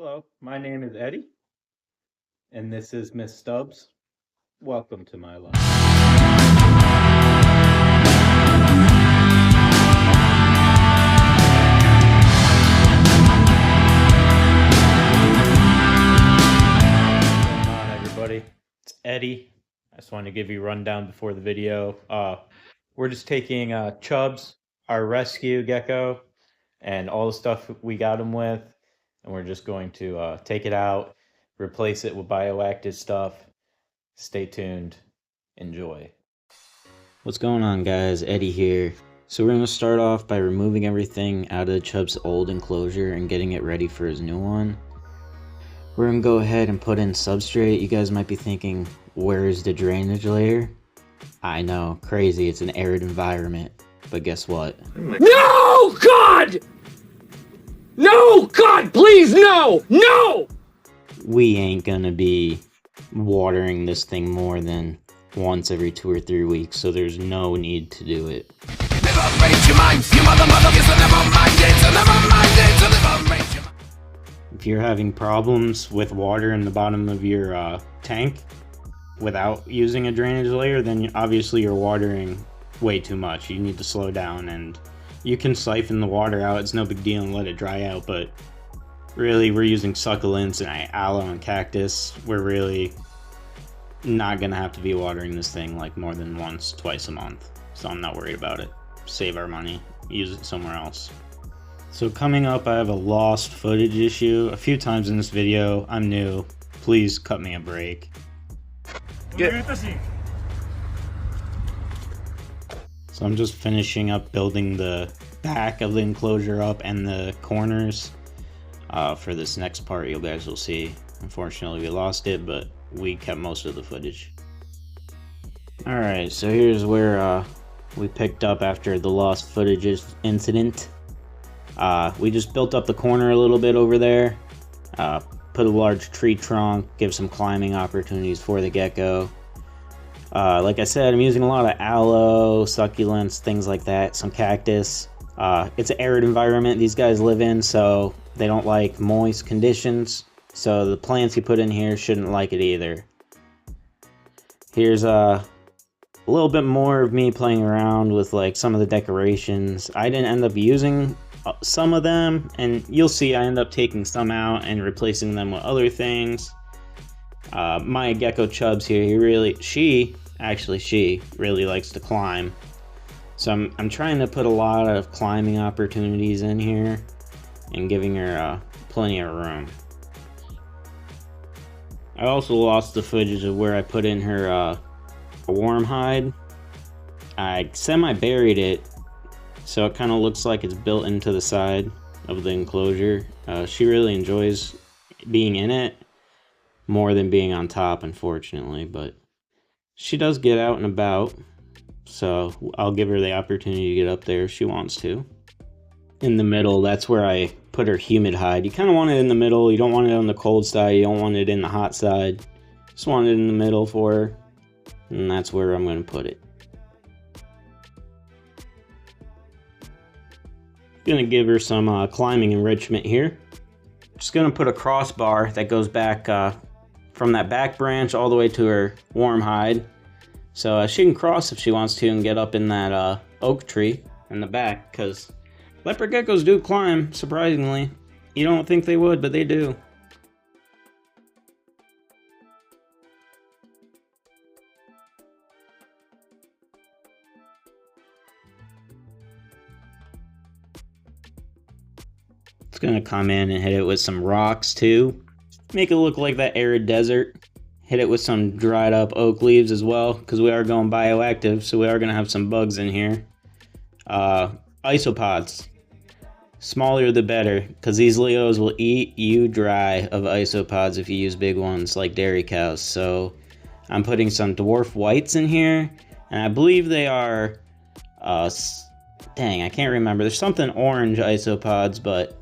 Hello, my name is Eddie, and this is Miss Stubbs. Welcome to my life. What's going on, everybody? It's Eddie. I just wanted to give you a rundown before the video. We're just taking Chubbs, our rescue gecko, and all the stuff we got him with, and we're just going to take it out, replace it with bioactive stuff. Stay tuned. Enjoy. What's going on, guys? Eddie here. So we're going to start off by removing everything out of Chubb's old enclosure and getting it ready for his new one. We're going to go ahead and put in substrate. You guys might be thinking, where is the drainage layer? I know, crazy, it's an arid environment. But guess what? No, God! No, God, please, no! No! We ain't gonna be watering this thing more than once every 2 or 3 weeks, so there's no need to do it. If you're having problems with water in the bottom of your tank without using a drainage layer, then obviously you're watering way too much. You need to slow down, and you can siphon the water out. It's no big deal and let it dry out, but really we're using succulents and aloe and cactus. We're really not gonna have to be watering this thing like more than once, twice a month. So I'm not worried about it. Save our money, use it somewhere else. So coming up, I have a lost footage issue. A few times in this video, I'm new. Please cut me a break. So I'm just finishing up building the back of the enclosure up and the corners for this next part. You guys will see. Unfortunately, we lost it, but we kept most of the footage. Alright, so here's where we picked up after the lost footage incident. We just built up the corner a little bit over there, put a large tree trunk, give some climbing opportunities for the gecko. Like I said, I'm using a lot of aloe, succulents, things like that, some cactus. It's an arid environment these guys live in, so they don't like moist conditions. So the plants you put in here shouldn't like it either. Here's a little bit more of me playing around with like some of the decorations. I didn't end up using some of them, and you'll see I end up taking some out and replacing them with other things. My gecko Chubbs here, she really likes to climb. So I'm trying to put a lot of climbing opportunities in here and giving her plenty of room. I also lost the footage of where I put in her a worm hide. I semi-buried it, so it kind of looks like it's built into the side of the enclosure. She really enjoys being in it more than being on top, unfortunately, but she does get out and about, so I'll give her the opportunity to get up there if she wants to. In the middle, that's where I put her humid hide. You kind of want it in the middle. You don't want it on the cold side. You don't want it in the hot side. Just want it in the middle for her, and that's where I'm going to put it. Gonna give her some climbing enrichment here. Just gonna put a crossbar that goes back from that back branch all the way to her warm hide, so she can cross if she wants to and get up in that oak tree in the back, because leopard geckos do climb, surprisingly. You don't think they would, but they do. It's gonna come in and hit it with some rocks too. Make it look like that arid desert. Hit it with some dried up oak leaves as well, because we are going bioactive, so we are gonna have some bugs in here. Isopods. Smaller the better, because these Leos will eat you dry of isopods if you use big ones like dairy cows. So I'm putting some dwarf whites in here, and I believe they are, dang, I can't remember. There's something orange isopods, but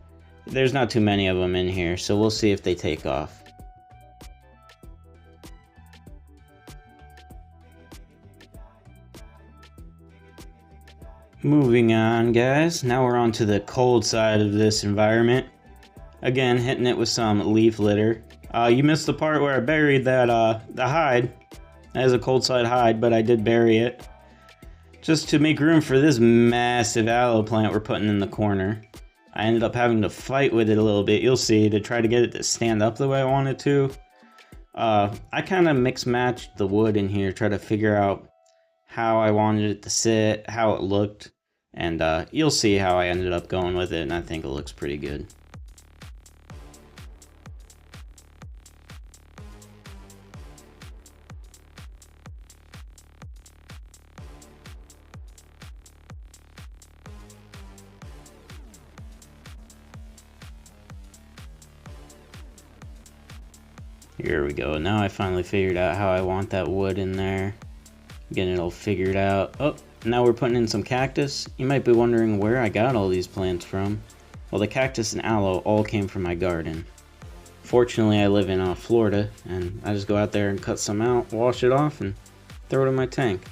there's not too many of them in here, so we'll see if they take off. Moving on, guys. Now we're on to the cold side of this environment. Again, hitting it with some leaf litter. You missed the part where I buried that the hide. That is a cold side hide, but I did bury it. Just to make room for this massive aloe plant we're putting in the corner. I ended up having to fight with it a little bit, you'll see, to try to get it to stand up the way I want it to. I kind of mix-matched the wood in here, try to figure out how I wanted it to sit, how it looked, and you'll see how I ended up going with it, and I think it looks pretty good. Here we go. Now I finally figured out how I want that wood in there. Getting it all figured out. Oh, now we're putting in some cactus. You might be wondering where I got all these plants from. Well, the cactus and aloe all came from my garden. Fortunately, I live in Florida, and I just go out there and cut some out, wash it off, and throw it in my tank.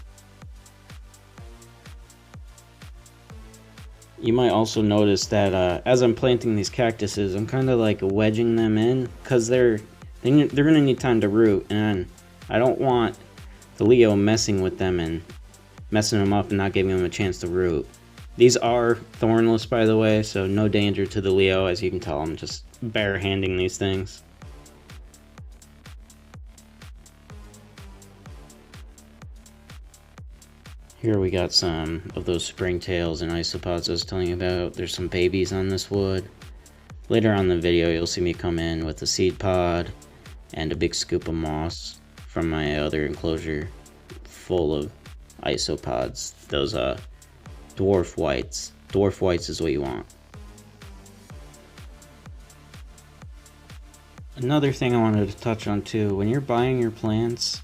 You might also notice that as I'm planting these cactuses, I'm kind of like wedging them in, because they're going to need time to root, and I don't want the Leo messing with them and messing them up and not giving them a chance to root. These are thornless, by the way, so no danger to the Leo. As you can tell, I'm just bare-handing these things. Here we got some of those springtails and isopods I was telling you about. There's some babies on this wood. Later on in the video, you'll see me come in with a seed pod and a big scoop of moss from my other enclosure full of isopods. Those dwarf whites. Dwarf whites is what you want. Another thing I wanted to touch on too, when you're buying your plants,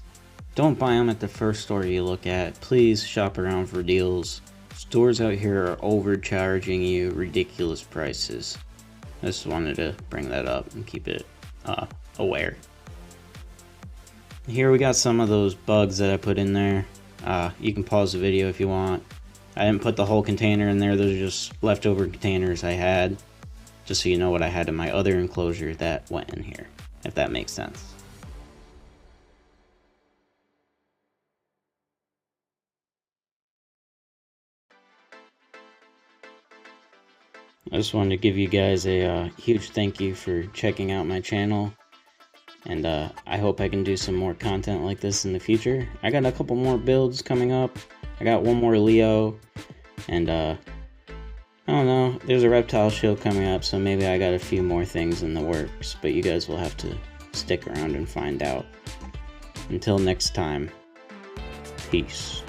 don't buy them at the first store you look at. Please shop around for deals. Stores out here are overcharging you ridiculous prices. I just wanted to bring that up and keep it aware. Here we got some of those bugs that I put in there. You can pause the video if you want. I didn't put the whole container in there. Those are just leftover containers I had. Just so you know what I had in my other enclosure that went in here, if that makes sense. I just wanted to give you guys a huge thank you for checking out my channel. And I hope I can do some more content like this in the future. I got a couple more builds coming up. I got one more Leo. And I don't know, there's a reptile show coming up, so maybe I got a few more things in the works. But you guys will have to stick around and find out. Until next time, peace.